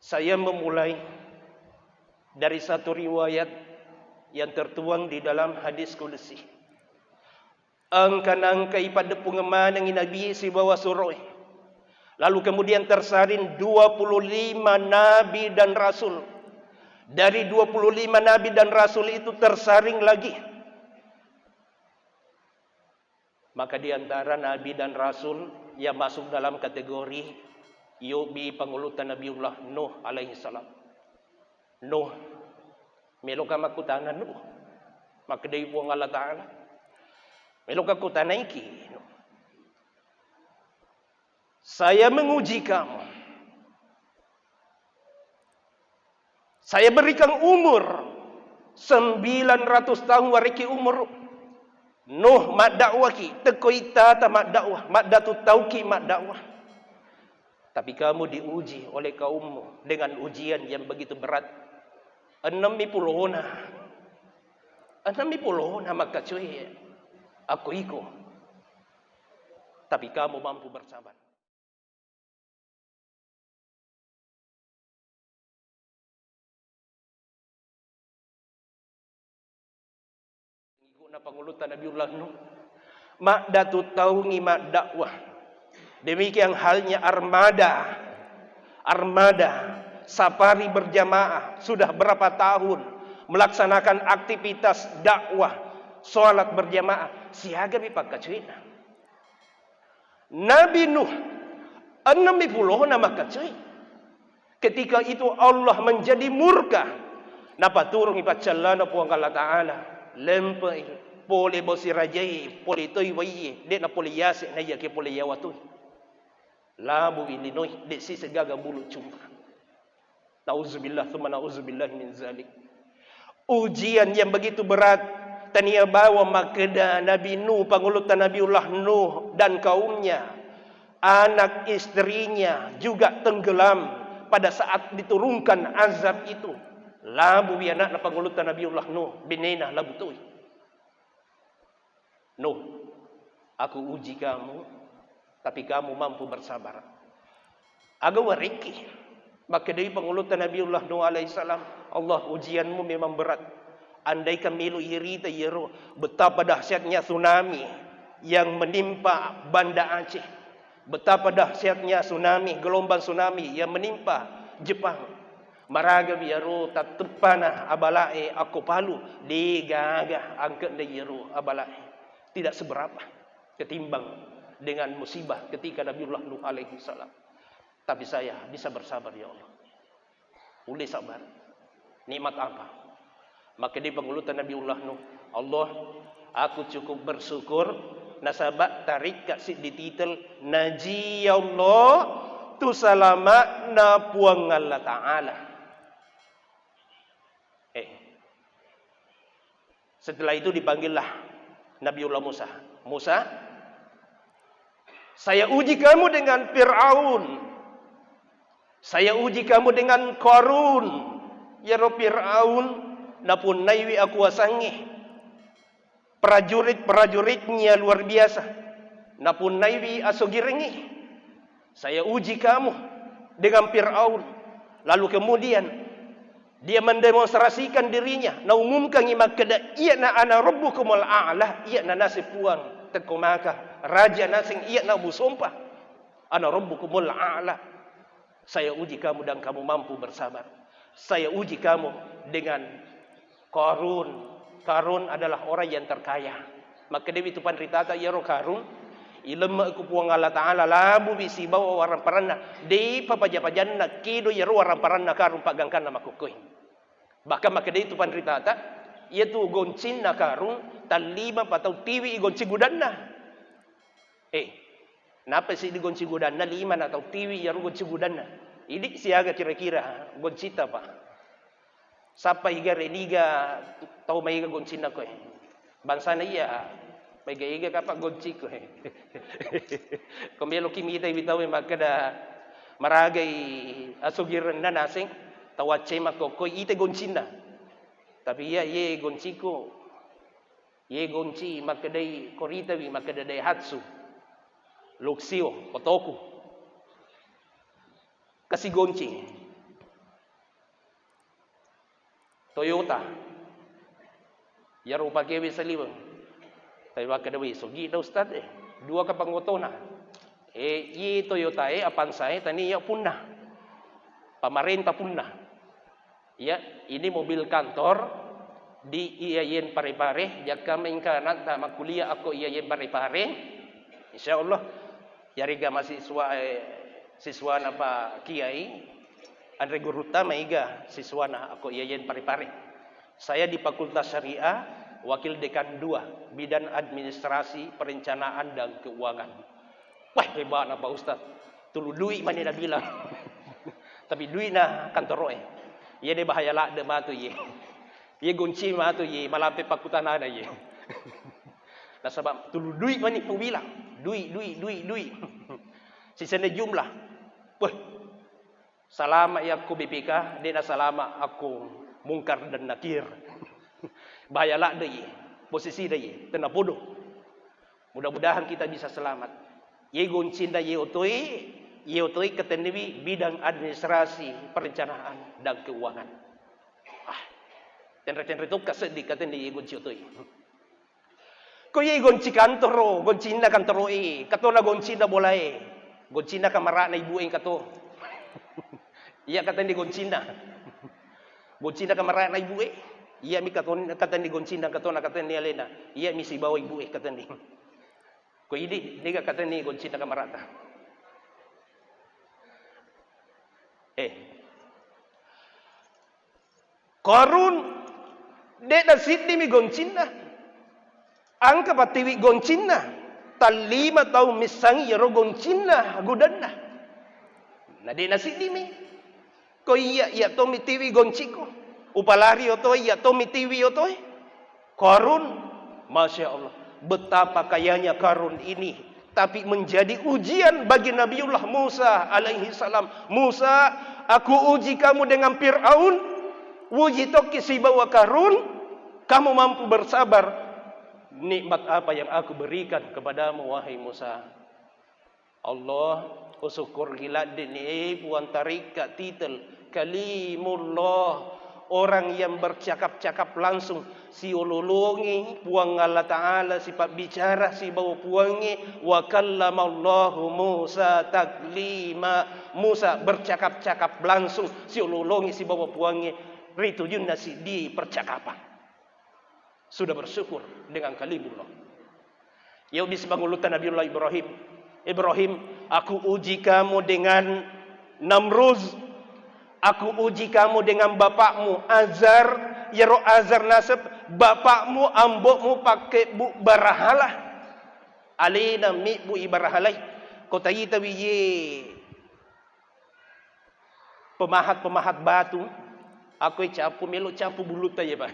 Saya memulai dari satu riwayat yang tertuang di dalam hadis qudsi. Angkan-angkai pada pengemanang Nabi si bawa suroi. Lalu kemudian tersarin 25 nabi dan rasul. Dari 25 nabi dan rasul itu tersaring lagi. Maka di antara nabi dan rasul yang masuk dalam kategori Yobi pangulutan Nabiullah Nuh alaihi salam. Nuh meloka makutana Nuh. Maka dari buang Allah Ta'ala meloka kutana iki. Saya menguji kamu. Saya berikan umur 900 tahun wariki umur. Nuh mak dakwah ki, tekoita ta mak dakwah, mak datu tauki mak dakwah. Tapi kamu diuji oleh kaummu dengan ujian yang begitu berat. 60 maka cuy, aku ikut. Tapi kamu mampu bersabar. Ikutna pangulutan Nabiullah Nuh. Mak datu taungi mak dakwah. Demikian halnya armada safari berjamaah sudah berapa tahun melaksanakan aktivitas dakwah salat berjamaah siaga bipak kacuina. Nabi Nuh 60 nama kacuy. Ketika itu Allah menjadi murka. Napa turun ipat calana puang Allah Ta'ala lempai pole bosi rajai pole toy wai de na pole yase na yake pole yawatu. Labu ini noi dek si segaga bulu cumpa. Nauzubillah thumma nauzubillah min zalik. Ujian yang begitu berat tania bawa makeda Nabi Nuh pangulutan Nabiullah Nuh dan kaumnya, anak istrinya juga tenggelam pada saat diturunkan azab itu. Labu bi anak pangulutan Nabiullah Nuh binena labu tuh. Nuh, aku uji kamu tapi kamu mampu bersabar. Aga wariki. Maka dari pengulutan Nabiullah Nuh alaihi salam, Allah ujianmu memang berat. Andaikan milu irita yero betapa dahsyatnya tsunami yang menimpa Banda Aceh. Betapa dahsyatnya tsunami, gelombang tsunami yang menimpa Jepang. Maraga biaro tatepana abalae aku palu digagah angkat de yero abalae. Tidak seberapa ketimbang dengan musibah ketika Nabiullah Nuh alaihi salam. Tapi saya bisa bersabar ya Allah. Boleh sabar. Nikmat apa? Maka di pengulutan Nabiullah Nuh, Allah, aku cukup bersyukur nasabak tarik kasih di titel Naji ya Allah tu salamat na puang Allah Ta'ala. Setelah itu dipanggillah Nabiullah Musa. Musa, saya uji kamu dengan Fir'aun. Saya uji kamu dengan Qarun. Ya Roh Fir'aun. Napun naiwi aku wasangi. Prajurit-prajuritnya luar biasa. Napun naiwi asogirengi. Saya uji kamu dengan Fir'aun. Lalu kemudian dia mendemonstrasikan dirinya. Na umumkan imakada. Iyana ana rabbukumul a'la. Iyana nasib puang. Tekomaka raja nasing iya nabu sumpah ana rabbukumul a'la. Saya uji kamu dan kamu mampu bersabar. Saya uji kamu dengan Qarun. Qarun adalah orang yang terkaya. Maka dewi tu panritata ya ro Qarun ilmu ku puang Allah Ta'ala labu bisi bawa warang paranna di papajapajanna kido ya ro warang paranna Qarun pagangkan nama kukuy. Bahkan maka dewi tu panritata yaitu goncin na Qarun talima patau tiwi gonci gudanna. Napa sih di gonci gudanna lima atau tiwi yang gonci gudanna? Ini siaga kira-kira goncita pak. Sapa higa reniga tau maiga goncina ko. Bangsa na iya maiga kapak gonci ko. Komelo kimita ibitaw makada maragai asugiran na nasing tawache makoko ite goncina. Tapi ya ye gonci ko. Ye gonci makadai korita wi makadai hatsu. Luksio, potoku. Kasih gonci. Toyota. Ya rupa kewe saliwang. Tayo kadawi sugi na ustad dua ka pangotona. Ye Toyota Avanza tani ya punna. Pamarenta punna. Ya, ini mobil kantor di IAIN Parepare. Jaka maingkanan ta makuliah ako IAIN Parepare. Insyaallah yariga mahasiswa siswa na pa kiai Andre Guruta maiga siswa na ako IAIN Parepare. Saya di Fakultas Syariah, wakil dekan 2, bidang administrasi, perencanaan dan keuangan. Wah, hebat na Pak Ustaz. Tulu duit mana dah bilang. Tapi duit na kantor Ye de bahaya lah de matu ye. Ye gunci matu ye malampe pakutan ada ye. Nah sebab tulu duit mana pun bilang. Duit. Sisa jumlah. Wah. Salama ya aku BPK, dia salama aku mungkar dan nakir. Bahaya lah de ye. Posisi de ye, tena bodoh. Mudah-mudahan kita bisa selamat. Ye goncinda ye otoi ketenewi bidang administrasi, perencanaan dan keuangan. Tenre-tenre tu kasedi katende ye gonci otoi. Ko ye gonci kantoro, goncinda kantoro katona goncinda bolai. Goncinda kamara na ibu kato. Iya katende goncinda. Goncinda kamara na ibu Iya mi katende goncinda katona katende alena. Iya mi si bawa ibu katende. Ko ini dia kata ni goncinda kamarata. Qarun de da siddi mi goncinda. Angka patiwi goncinda. Talima tau misangi yaro goncinda gudanna. Na de na siddi mi. Ko iya to mi tiwi gonciko. Upalari oto iya to mi tiwi oto. Qarun, Masya Allah. Betapa kayanya Qarun ini, tapi menjadi ujian bagi Nabiullah Musa alaihi salam. Musa, aku uji kamu dengan Fir'aun, uji toki si bawa Qarun, kamu mampu bersabar. Nikmat apa yang aku berikan kepadamu wahai Musa? Allah usyukur gila dini puan tarikat titel kalimullah, orang yang bercakap-cakap langsung, si ululungi puang Allah Ta'ala sifat bicara si bawa puangi. Wa kallamallahu Musa taklima, Musa bercakap-cakap langsung, si ululungi si bawa puangi. Ritujun nasi di percakapan. Sudah bersyukur dengan kalimullah. Ya bismillah ngulutan Nabiullah Ibrahim. Ibrahim, aku uji kamu dengan Namruz. Aku uji kamu dengan bapakmu Azar, Yaro Azar nasab, bapakmu ambokmu pakai bu barahalah. Alina mi bu ibarahalai. Kota kita wiye pemahat batu. Aku capu melok capu buluta ya Pak.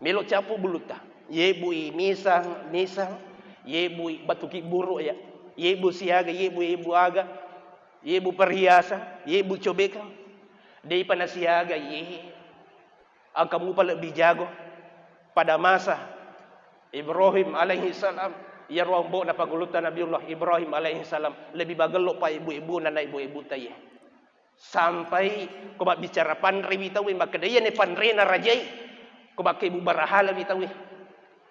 Melok capu buluta. Ye bu misang, ye bu batu kiburu ya. Ye bu siaga, ye bu aga. Ye bu perhiasan, ye bu cobeka. Dari panasiaga ye. Kamu pala lebih jago pada masa Ibrahim alaihi salam. Ya rombo na pagulutan Nabiullah Ibrahim alaihi salam lebih bagelok pa ibu-ibu na ibu-ibu taye. Sampai ko bicara panri bitawi maka daya ne panri na rajai. Ko ibu barahala bitawi.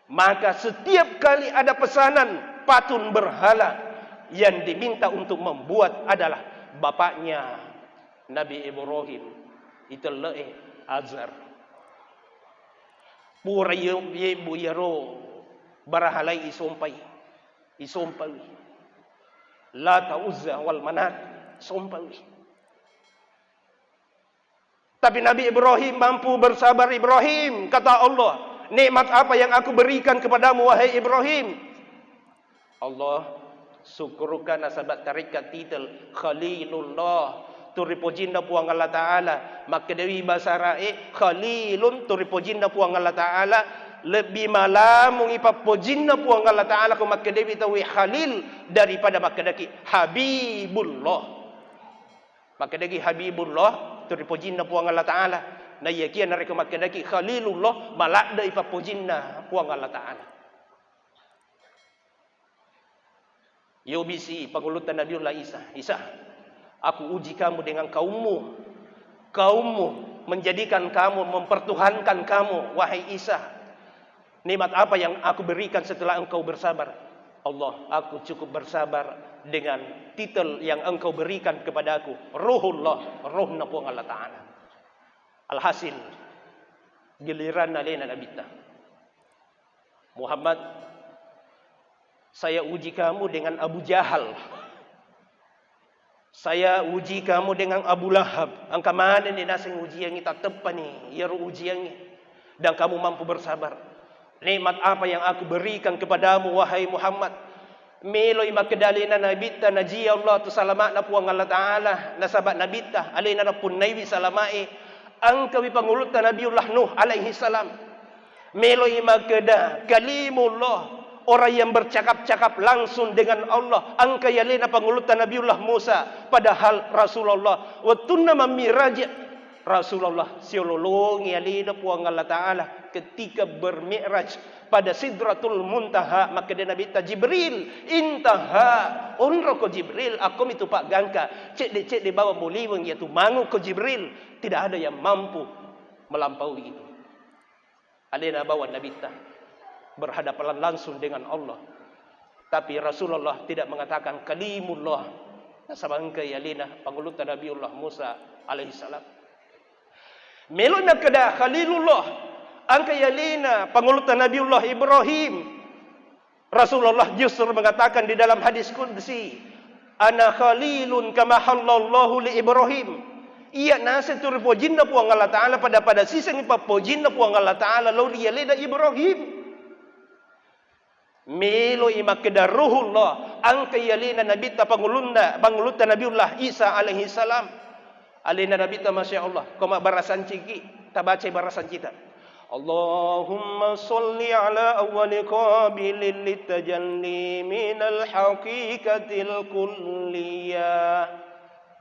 Maka setiap kali ada pesanan patun berhala yang diminta untuk membuat adalah bapaknya Nabi Ibrahim. Itu Azar. Pura ye bu yaro barahalai isompai. Lata Uzza wal Manat sompai. Tapi Nabi Ibrahim mampu bersabar. Ibrahim, kata Allah, nikmat apa yang aku berikan kepadamu wahai Ibrahim? Allah syukurkan nasabat tarikat titel Khalilullah, turipojinda puang Allah Ta'ala. Maka dewi basarae Khalilun turipojinda puang Allah Ta'ala. Lebih malam mengipapojinda puang Allah Ta'ala ku maka dewi tawi Khalil daripada maka daki Habibullah. Maka daki Habibullah turipojinda puang Allah Ta'ala. Na yakian nareka maka daki Khalilullah malak da ipapojinda puang Allah Ta'ala. Yobisi pangulutan Nabiullah Isa. Isa, aku uji kamu dengan kaummu. menjadikan kamu, mempertuhankan kamu, wahai Isa. Nikmat apa yang aku berikan setelah engkau bersabar? Allah, aku cukup bersabar dengan titel yang engkau berikan kepada aku, Ruhullah, Ruh Napuang Allah Ta'ala. Alhasil, giliran alena nabita. Muhammad, saya uji kamu dengan Abu Jahal. Saya uji kamu dengan Abu Lahab. Angka mana ni nasing ujian ni tak tepat ni. Ya ujian ni. Dan kamu mampu bersabar. Nikmat apa yang aku berikan kepadamu, wahai Muhammad. Meloi makedalina nabita naji Allah tu salamat na puang Allah Ta'ala. Nasabat nabita. Alina na pun nabi salamai. Angkawi pangulutan Nabiullah Nuh alaihi salam. Meloi makeda kalimullah. Orang yang bercakap-cakap langsung dengan Allah. Angka yalina pangulutan Nabiullah Musa. Padahal Rasulullah. Watunna mamiraj. Rasulullah siololong yalina puang Allah Ta'ala. Ketika bermi'raj. Pada Sidratul Muntaha. Maka dia Nabi Jibril. Intaha. Unro ko Jibril. Aku itu Pak Gangka. Cek di bawah boliwang. Iaitu mangu ko Jibril. Tidak ada yang mampu melampaui itu. Alina bawa Nabi berhadapan langsung dengan Allah. Tapi Rasulullah tidak mengatakan kalimullah. Nasabangka yalina pangulutan Nabiullah Musa alaihi salam. Melona kada khalilullah. Angka yalina pangulutan Nabiullah Ibrahim. Rasulullah justru mengatakan di dalam hadis qudsi, ana khalilun kama halallahu li Ibrahim. Ia nasa turpo jinna puang Allah Ta'ala pada sisang ipapo jinna puang Allah Ta'ala lauli yalina Ibrahim. Melo imakeda ruhullah angka yalina nabita pangulutan Nabiullah Isa alaihi salam. Alina nabita masya Allah. Koma barasan ciki tabaca barasan kita. Allahumma salli ala awwali qabilin litajalli minal haqiqatil kulliyah.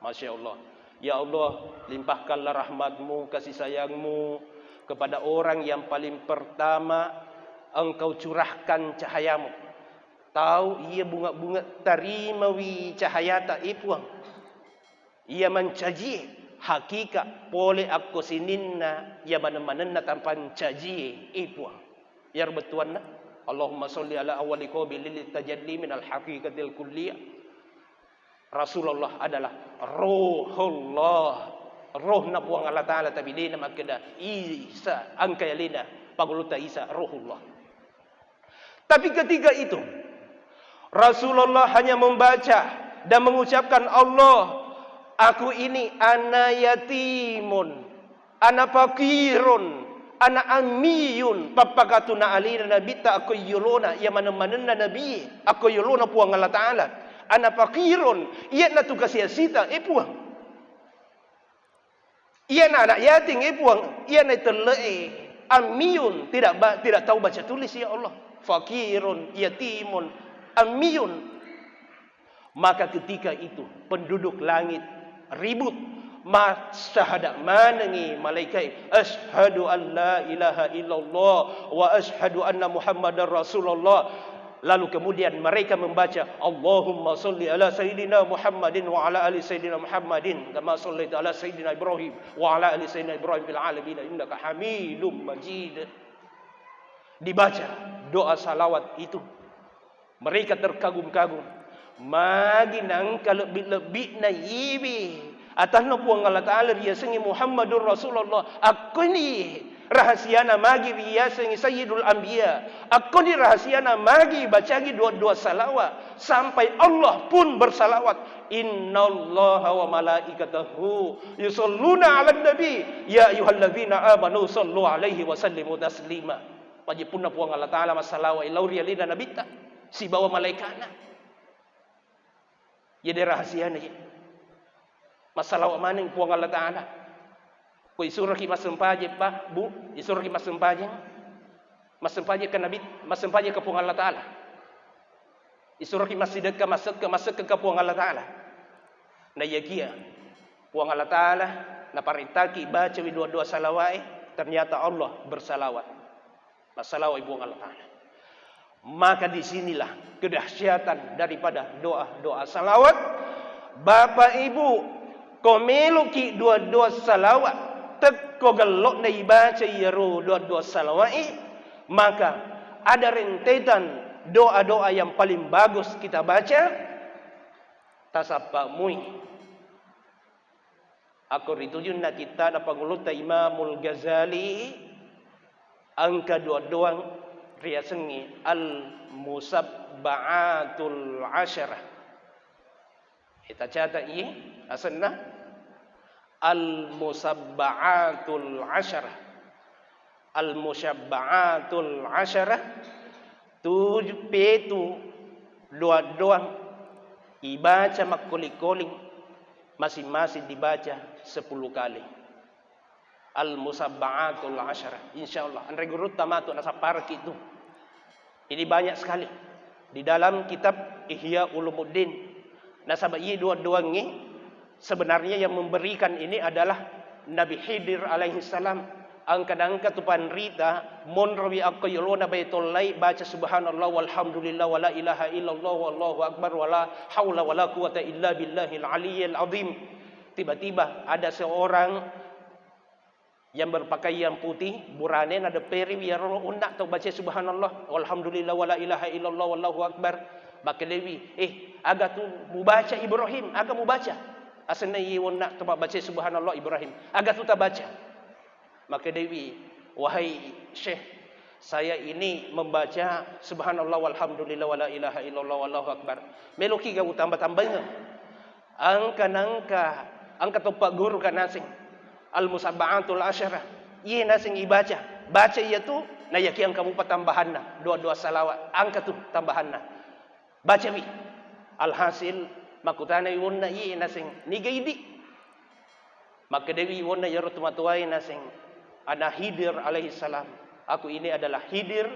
Masya Allah. Ya Allah, limpahkanlah rahmatmu, kasih sayangmu kepada orang yang paling pertama engkau curahkan cahayamu. Tahu ia bunga-bunga tarimawi cahaya tak ipuang. Ia mencaji hakikat boleh aku sininna ya mana-mana tanpa caji ipuang. Ya betuanna. Allahumma salli ala awwali qabilil tajalli minal haqiqatil kulliyah. Rasulullah adalah Ruhullah. Roh na puang Allah Ta'ala tapi dia nama keda Isa angka yalina panguluta Isa Ruhullah. Tapi ketika itu Rasulullah hanya membaca dan mengucapkan Allah, aku ini ana yatimun, ana fakirun, ana amiyun, papakatuna alina nabita aku yulona, ya mana-mana nabi, aku yulona puang Allah Ta'ala. Ana fakirun, ia na tugas sita puang. Ia na anak yatim puang, ia na terlei amiyun, tidak tahu baca tulis ya Allah. Fakirun, yatimun, amiyun. Maka ketika itu penduduk langit ribut. Masyahada manangi malaikat. Ashhadu an la ilaha illallah wa ashhadu anna Muhammadar Rasulullah. Lalu kemudian mereka membaca Allahumma salli ala Sayyidina Muhammadin wa ala ali Sayyidina Muhammadin kama sallaita ala Sayyidina Ibrahim wa ala ali Sayyidina Ibrahim fil alamin innaka Hamidum Majid. Dibaca doa salawat itu. Mereka terkagum-kagum. Magi nang lebih-lebih na ibi. Atas na puang Allah Ta'ala riyasangi Muhammadur Rasulullah. Aku ni rahasiana magi riyasangi Sayyidul Anbiya. Aku ni rahasiana magi bacagi dua-dua salawat. Sampai Allah pun bersalawat. Innallaha wa malaikatahu yusalluna ala nabi. Ya ayuhalladzina amanu sallu alaihi wa sallimu taslima. Pagi pun na puang Allah Ta'ala masalawat. Ilauri alina nabita. Si bawa malaikana. Ya dia rahasiana ya. Masalah mana yang puang Allah Ta'ala. Kau isurah ki masempaje pak, bu. Isurah ki masempaje. Masempaje ke Nabi. Masempaje ke puang Allah Ta'ala. Isurah ki masjid ke masuk ke puang Allah Ta'ala. Na yagia. Puang Allah Ta'ala. Na paritaki baca dua-dua salawai. Ternyata Allah bersalawat. Masalawai puang Allah Ta'ala. Maka disinilah kedahsyatan daripada doa-doa salawat. Bapak Ibu, kau meluki dua-dua salawat, ko gallok na ibaca yaro dua-dua salawat, maka ada rentetan doa-doa yang paling bagus kita baca. Tasabba mui. Aku ritujun na kita na panguluta Imamul Ghazali angka dua-dua riasengi al-musabba'atul asyarah. Kita catat ini asalnya al-musabba'atul asyarah. Al-musabba'atul asyarah tujuh petu dua-dua ibaca makuli-kuling masing-masing dibaca 10 kali. Al-musabba'atul asyarah. Insyaallah andre guru tamatu nasa park itu. Ini banyak sekali di dalam kitab Ihya Ulumuddin. Nasabah ini dua-dua ini sebenarnya yang memberikan ini adalah Nabi Khidir alaihi salam. Angka-angka tupan rita monrawi aku yuluna baitullai baca subhanallah walhamdulillah wala ilaha illallah wallahu akbar wala haula wala quwata illa billahil aliyyil azim. Tiba-tiba ada seorang yang berpakaian putih, buranen ada peri biar undak tu baca subhanallah walhamdulillah wala ilaha illallah wallahu akbar. Maka Dewi, agak tu membaca Ibrahim, agak membaca. Asalnya ia undak tu baca subhanallah Ibrahim, agak tu tak baca. Maka Dewi, wahai Syekh, saya ini membaca subhanallah walhamdulillah wala ilaha illallah wallahu akbar. Meloki kau tambah-tambahnya. Angka topak guru kan asing. Al-musabba'atul asyarah. Ia nasing ibaca. Baca ia tu, na yakin kamu patambahanna. Dua-dua salawat. Angka tu tambahanna. Baca wi. Alhasil, makutana iwonna ia nasing. Niga idi. Maka Dewi iwonna yarut matuai nasing. Ana Khidir alaihi salam. Aku ini adalah Khidir.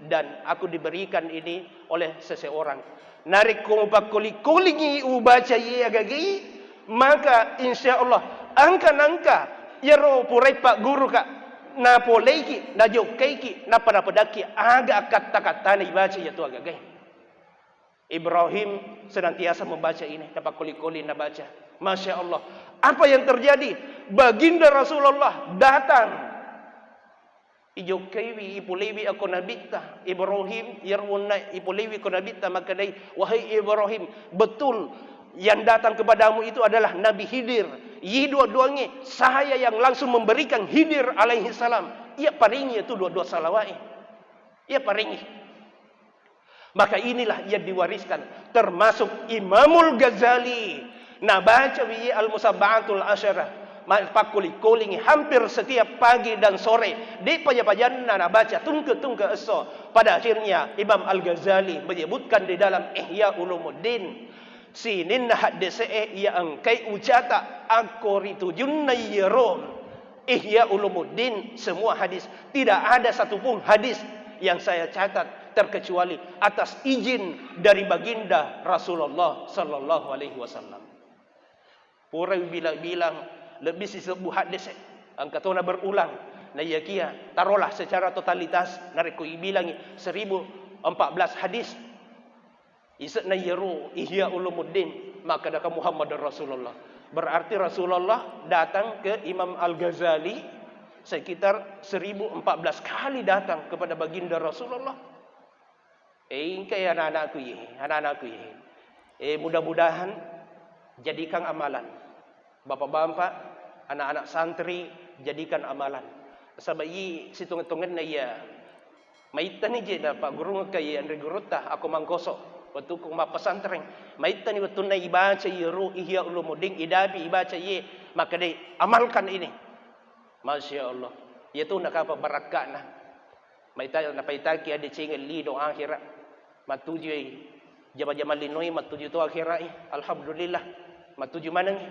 Dan aku diberikan ini oleh seseorang. Narik kumpak kuling-kulingi ubaca ia agagi. Maka insya Allah. Angka-angka. Yaro purai pak guru kak na poleki na jokeiki na padaki agak kata-kata ni baca ya tu agak gay. Ibrahim senantiasa membaca ini dapat kuli-kuli na baca. Masya Allah. Apa yang terjadi? Baginda Rasulullah datang. Ijokeiwi ipulewi aku nabita. Ibrahim yarwuna ipulewi aku nabita maka dai wahai Ibrahim betul yang datang kepadamu itu adalah Nabi Khidir. Ia dua-duanya saya yang langsung memberikan Khidir alaihi salam. Ia paringi itu dua-dua salawat. Ia paringi. Maka inilah yang diwariskan termasuk Imamul Ghazali. Nah baca wi al-musabba'atul asyarah. Pakuli-kuling hampir setiap pagi dan sore. Di paja-pajanna na baca tungke-tungke eso. Pada akhirnya Imam Al-Ghazali menyebutkan di dalam Ihya Ulumuddin. Sinin hadise ia angkai ujata akori tujunna yerom Ihya Ulumuddin semua hadis tidak ada satupun hadis yang saya catat terkecuali atas izin dari baginda Rasulullah sallallahu alaihi wasallam. Pura bilang lebih disebut hadis angkatona berulang na yakia tarolah secara totalitas nariku bilangi 1014 hadis. Isna yeru Ihya Ulumuddin maka dah Muhammad Rasulullah. Berarti Rasulullah datang ke Imam Al-Ghazali sekitar 1014 kali datang kepada baginda Rasulullah. Ingkai anak-anakku ye. Mudah-mudahan jadikan amalan. Bapak-bapak, anak-anak santri jadikan amalan. Sebab i situng-hitungan na ya. Maitan ni je dapat guru kaya andre gurutah aku mangkosok. Waktu ku ma pesantren, maitan ni waktu na ibaca yeru Ihya Ulumuddin idabi ibaca ye, maka dai amalkan ini. Masya Allah. Ia tu nak apa barakat nah. Maitan na paitaki ada cingel li do akhirat. Matuju jama-jama linoi matuju tu akhirat. Alhamdulillah. Matuju mana ni?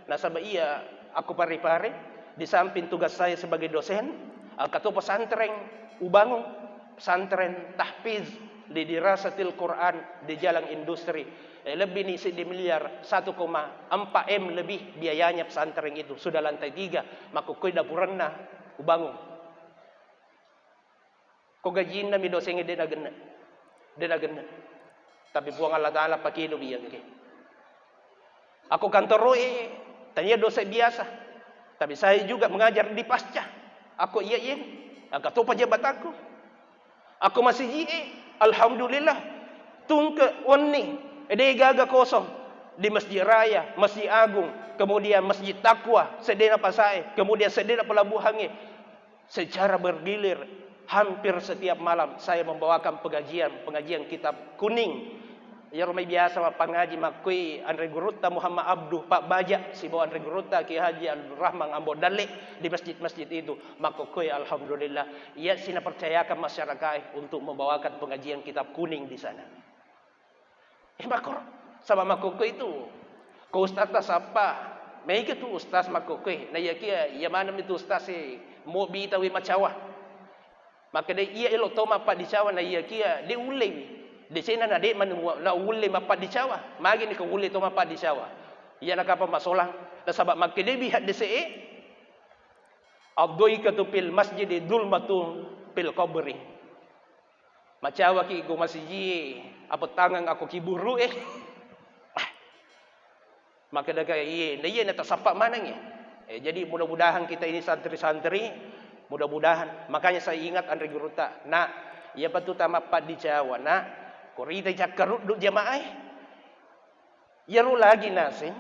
Nasabah iya aku pare-pare di samping tugas saya sebagai dosen, ketua pesantren ubangun pesantren tahfiz di dirasatil Quran di Jalan Industri. Lebih ni 1 miliar 1,4 M lebih biayanya pesantren itu. Sudah lantai 3. Maka koi dapuran na ubangun. Ko gajin na mi dosen dia na gena. Tapi puang Allah Taala pakai do biang ke. Aku kantor tanya dosen biasa. Tapi saya juga mengajar di pasca. Aku iya. Agak tu pejabat aku. Aku masih alhamdulillah. Tungke wani. Gaga kosong. Di Masjid Raya, Masjid Agung, kemudian Masjid Taqwa, Sedena Pasai, kemudian Sedena Pelabuhan. Secara bergilir, hampir setiap malam saya membawakan pengajian kitab kuning. Ya rumah biasa pengaji makui Andre Gurutta Muhammad Abduh Pak Bajak si bawa Andre Gurutta Ki Haji Abdul Rahman Ambo Dalik di masjid-masjid itu. Maka koi alhamdulillah ia sina percayakan masyarakat untuk membawakan pengajian kitab kuning di sana. Makor sama makoko itu. Ko ustaz tas apa? Mai ke tu ustaz makoko. Na ya kia ya mana itu ustaz mo bi tawi macawa. Maka dia ia elo toma pa di cawa na ya kia dia ulai. Di sini na de man na ulai mapa di cawa. Magi ni ko ulai toma pa di cawa. Ia nak apa masolang? Da sabab maka dia bihat de se Abdoikatu fil masjid dulmatun fil qabri. Macawa ki go masjid apa tangan aku kiburu Maka dia kata, iya nak tersapak mananya. Jadi mudah-mudahan kita ini santri-santri, mudah-mudahan. Makanya saya ingat Andre Gurutta, nak, ia patut tamat di Jawa, nak, korita jakarut duk jamaah. Ya ru lagi nasim,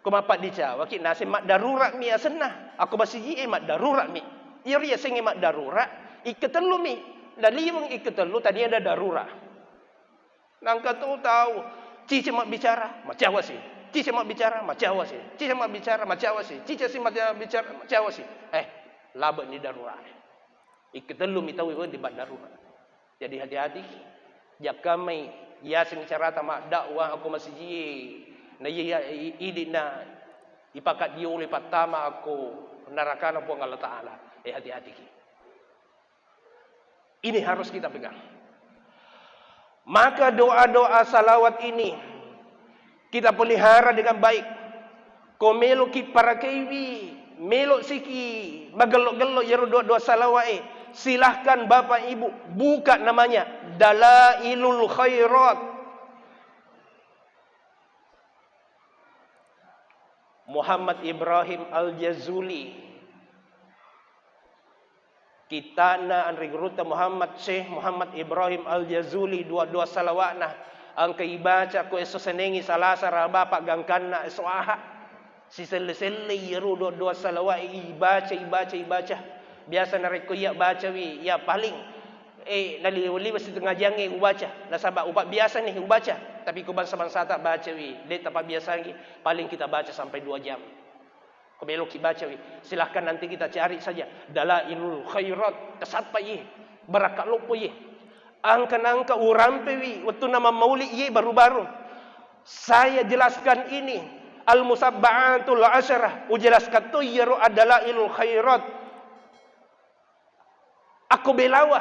kumapat di Jawa, ki nasim mak darurat mi asenah. Aku masih mak darurat mi. Ya ria sengi mak darurat, iketelu mi. Dan limang iketelu tadi ada darurat. Nangka tu tahu, cici mak bicara, macam sih. Cici mak bicara, macam sih. Cici mak bicara, macam sih. Cici si mak bicara, macam sih. Labak ni darurat. Iketelu mi tahu di bad darurat. Jadi hati-hati. Jak kami ya sing cara tamak dakwah aku masih na ya idi na ipakat dia oleh pertama aku neraka apa Allah Taala. Hati-hati. Ini harus kita pegang. Maka doa-doa salawat ini kita pelihara dengan baik. Ko melo ki para kewi, melo siki, magelok-gelok ya doa salawat. Silahkan Bapak Ibu buka namanya Dalailul Khairat. Muhammad Ibrahim Al-Jazuli. Kita na Andre Gurutta Muhammad Syekh Muhammad Ibrahim Al-Jazuli dua salawat nah. Ang kaibaca ko eso senengi salasa raba pagangkan na eso aha. Si sele-sele yero dua salawat ibaca. Biasa na reko ya baca wi ya paling naliwali basi tengah jange ubaca. Nasaba ubat biasa nih ubaca. Tapi ko bangsa-bangsa tak baca wi. De tempat biasa lagi paling kita baca sampai 2 jam. Kebelo ki baca wi. Silahkan nanti kita cari saja Dalailul Khairat kesapa ye. Barakat lopo ye. Angka urampe wi waktu nama maulid ye baru-baru. Saya jelaskan ini al-musabba'atul asyarah. Ujelaskan tu yero adalah ilul khairat. Aku belawah.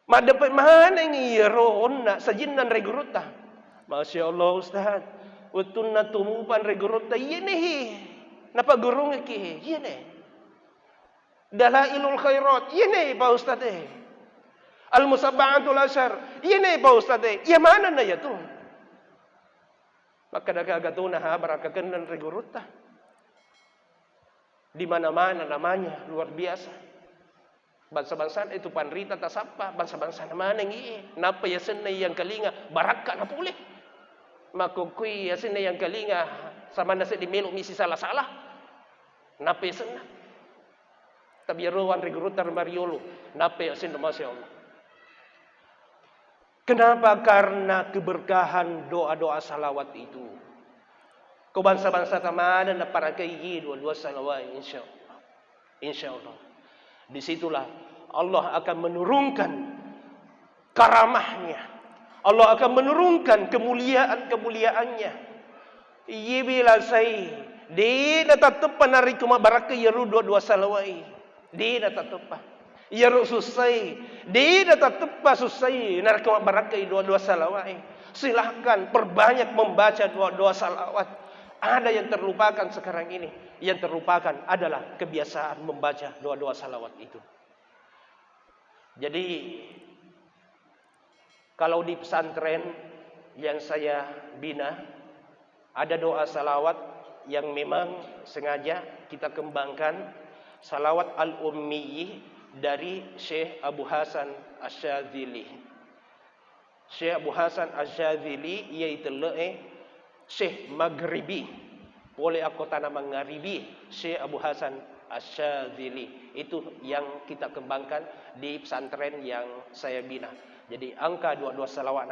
Madapat mana ni yero onna sajinnan Gurutta. Masya Allah Ustaz. Waktu na tumupan Gurutta ye nih. Napa gurung ki ye nih. Dalailul Khairat. Ini Pak Ustaz Al-Musabba'atul Asyar. Ini Pak Ustaz ya mana na ya tu? Maka dagatuna ha barakakan dan Gurutta. Di mana-mana namanya luar biasa. Bangsa-bangsa itu panrita tasapa, bangsa-bangsa mana ngi. Napa ya senay yang kalinga barakat na pulih. Makukui ya senay yang kalinga sama nasi di melu misi salah-salah. Napa ya senay? Tapi ruan Gurutta Mariolo nape asin Masya Allah. Kenapa? Karena keberkahan doa-doa salawat itu. Kau bangsa-bangsa tamana na para kayi dua salawat insyaallah. Insyaallah. Disitulah Allah akan menurunkan karamahnya. Allah akan menurunkan kemuliaannya. Iya bila saya dia tetap penari cuma barakah ya dua salawat. Dia tetap ya susai. Dia tetap susai. Narkama barakai dua salawat. Silahkan perbanyak membaca dua salawat. Ada yang terlupakan sekarang ini. Yang terlupakan adalah kebiasaan membaca dua salawat itu. Jadi kalau di pesantren yang saya bina ada doa salawat yang memang sengaja kita kembangkan, salawat al-ummi dari Syekh Abu Hasan Asyadzili. Syekh Abu Hasan Asyadzili iaitu Syekh Maghribi. Boleh aku tanam Maghribi, Syekh Abu Hasan Asyadzili. Itu yang kita kembangkan di pesantren yang saya bina. Jadi angka 22 salawat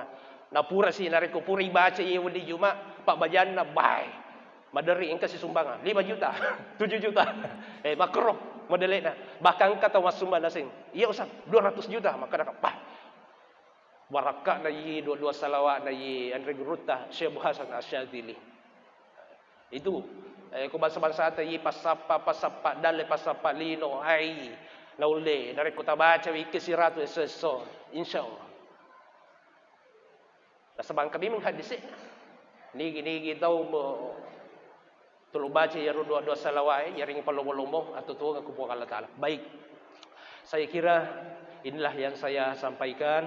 na pura si nareko puri baca ye di Jumat pak bajan na bai. Madari engka si sumbangan 5 juta, 7 juta. Makro modelena. Bahkan kata wasumba nasing. Iya usah 200 juta maka dak bah. Barakah na ye 22 salawat na ye Andre Guruta Syekh Abu Hasan Asyadzili. Itu ko bangsa-bangsa ta ye pasapa dale pasapa lino ai. Naule dari kota baca wiki siratu seso insyaallah. Sebab kami menghadisi ni tahu tulu baca ya dua salawat ya ring palomolomo atau tuang aku buang Allah Taala. Baik. Saya kira inilah yang saya sampaikan.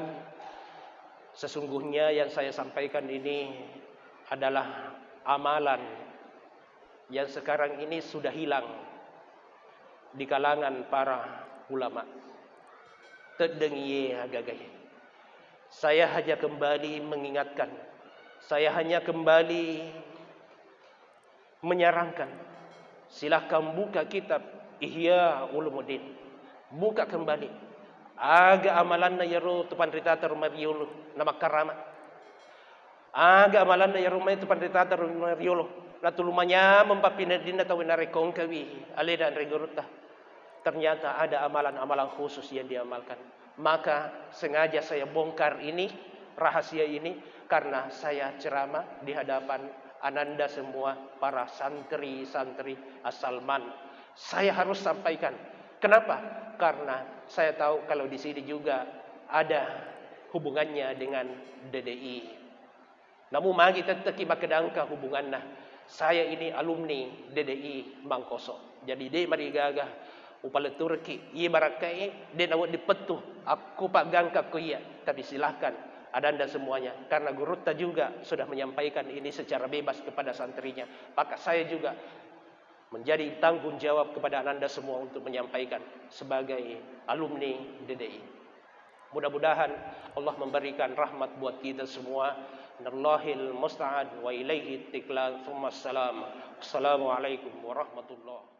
Sesungguhnya yang saya sampaikan ini adalah amalan yang sekarang ini sudah hilang di kalangan para ulama. Terdengi agagai. Saya hanya kembali mengingatkan. Saya hanya kembali menyarankan. Silakan buka kitab Ihya Ulumuddin. Buka kembali. Aga amalan na yaro tu pandrita termariolo nama karama. Aga amalan na yaro may tu pandrita termariolo. Natulumanya mempapinadin na tawin na rekong kawi. Aleda ang reguruta. Ternyata ada amalan-amalan khusus yang diamalkan. Maka sengaja saya bongkar ini, rahasia ini, karena saya ceramah di hadapan ananda semua para santri-santri As-Salman. Saya harus sampaikan. Kenapa? Karena saya tahu kalau di sini juga ada hubungannya dengan DDI. Namun magi teteki makedangka hubungannya. Saya ini alumni DDI Mangkoso. Jadi dia marigaga upala Turki, ia barakai dia nawat dipetuh. Aku pak gangka ko iya, tapi silahkan ada anda semuanya. Karena Guruta juga sudah menyampaikan ini secara bebas kepada santrinya. Maka saya juga menjadi tanggung jawab kepada anda semua untuk menyampaikan sebagai alumni DDI. Mudah-mudahan Allah memberikan rahmat buat kita semua. Nallahil musta'an wa ilaihi tiklal. Assalamualaikum warahmatullahi